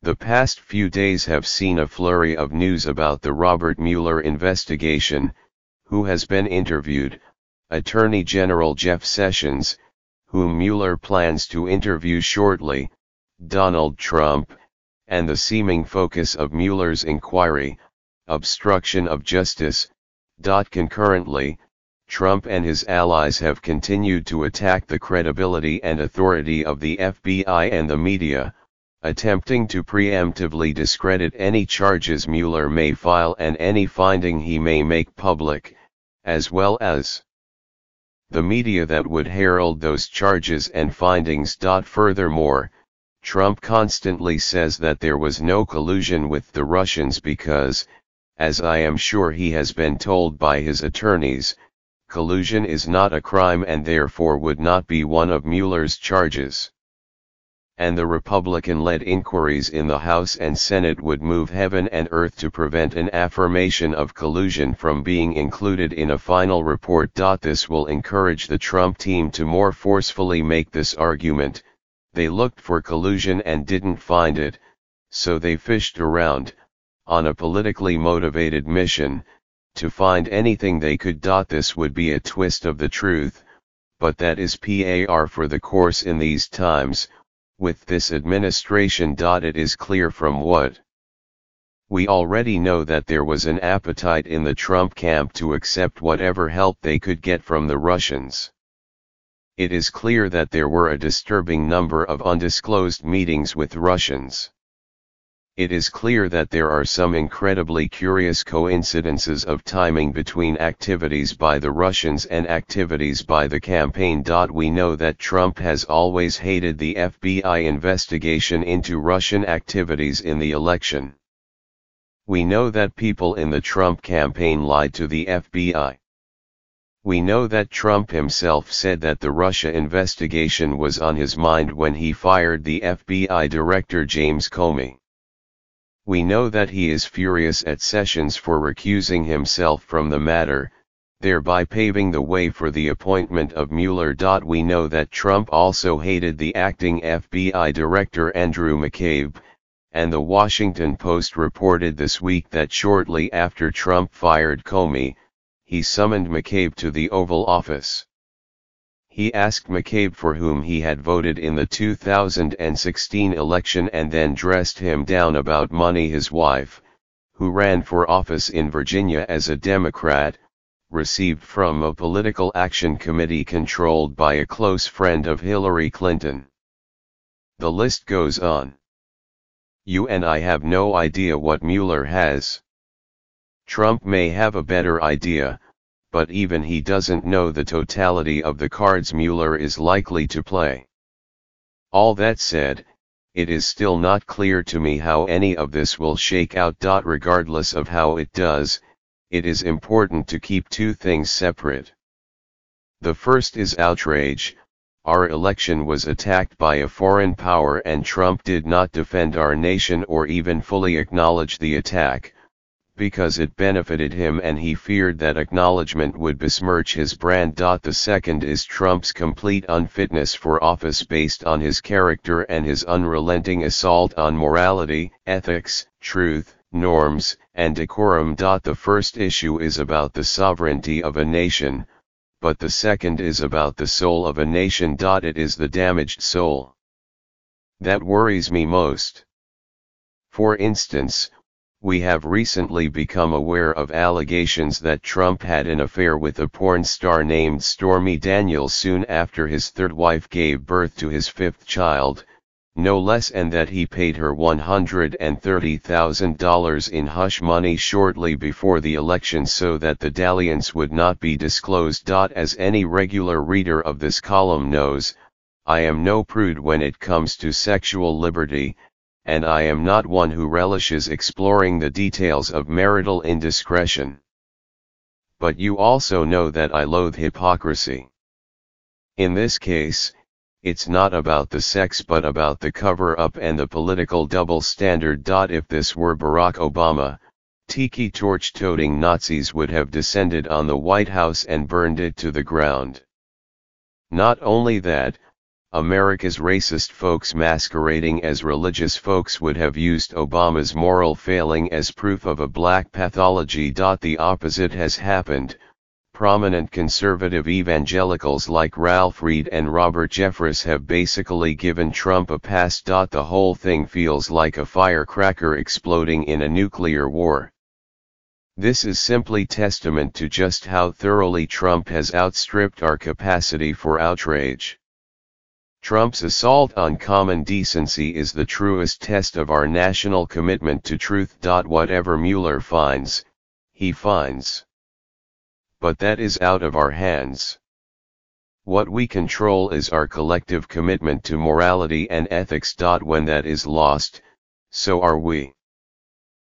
The past few days have seen a flurry of news about the Robert Mueller investigation. Who has been interviewed? Attorney General Jeff Sessions, whom Mueller plans to interview shortly, Donald Trump, and the seeming focus of Mueller's inquiry, obstruction of justice. Concurrently, Trump and his allies have continued to attack the credibility and authority of the FBI and the media, attempting to preemptively discredit any charges Mueller may file and any finding he may make public, as well as the media that would herald those charges and findings. Furthermore, Trump constantly says that there was no collusion with the Russians because, as I am sure he has been told by his attorneys, collusion is not a crime and therefore would not be one of Mueller's charges. And the Republican-led inquiries in the House and Senate would move heaven and earth to prevent an affirmation of collusion from being included in a final report. This will encourage the Trump team to more forcefully make this argument. They looked for collusion and didn't find it, so they fished around, on a politically motivated mission, to find anything they could. This would be a twist of the truth, but that is par for the course in these times. With this administration. It is clear from what we already know that there was an appetite in the Trump camp to accept whatever help they could get from the Russians. It is clear that there were a disturbing number of undisclosed meetings with Russians. It is clear that there are some incredibly curious coincidences of timing between activities by the Russians and activities by the campaign. We know that Trump has always hated the FBI investigation into Russian activities in the election. We know that people in the Trump campaign lied to the FBI. We know that Trump himself said that the Russia investigation was on his mind when he fired the FBI Director James Comey. We know that he is furious at Sessions for recusing himself from the matter, thereby paving the way for the appointment of Mueller. We know that Trump also hated the acting FBI Director Andrew McCabe, and the Washington Post reported this week that shortly after Trump fired Comey, he summoned McCabe to the Oval Office. He asked McCabe for whom he had voted in the 2016 election and then dressed him down about money. His wife, who ran for office in Virginia as a Democrat, received from a political action committee controlled by a close friend of Hillary Clinton. The list goes on. You and I have no idea what Mueller has. Trump may have a better idea, but even he doesn't know the totality of the cards Mueller is likely to play. All that said, it is still not clear to me how any of this will shake out. Regardless of how it does, it is important to keep two things separate. The first is outrage. Our election was attacked by a foreign power and Trump did not defend our nation or even fully acknowledge the attack, because it benefited him and he feared that acknowledgement would besmirch his brand. The second is Trump's complete unfitness for office based on his character and his unrelenting assault on morality, ethics, truth, norms, and decorum. The first issue is about the sovereignty of a nation, but the second is about the soul of a nation. It is the damaged soul that worries me most. For instance, we have recently become aware of allegations that Trump had an affair with a porn star named Stormy Daniels soon after his third wife gave birth to his fifth child, no less, and that he paid her $130,000 in hush money shortly before the election so that the dalliance would not be disclosed. As any regular reader of this column knows, I am no prude when it comes to sexual liberty, and I am not one who relishes exploring the details of marital indiscretion. But you also know that I loathe hypocrisy. In this case, it's not about the sex but about the cover-up and the political double standard. If this were Barack Obama, tiki torch-toting Nazis would have descended on the White House and burned it to the ground. Not only that, America's racist folks masquerading as religious folks would have used Obama's moral failing as proof of a black pathology. The opposite has happened. Prominent conservative evangelicals like Ralph Reed and Robert Jeffress have basically given Trump a pass. The whole thing feels like a firecracker exploding in a nuclear war. This is simply testament to just how thoroughly Trump has outstripped our capacity for outrage. Trump's assault on common decency is the truest test of our national commitment to truth. Whatever Mueller finds, he finds. But that is out of our hands. What we control is our collective commitment to morality and ethics. When that is lost, so are we.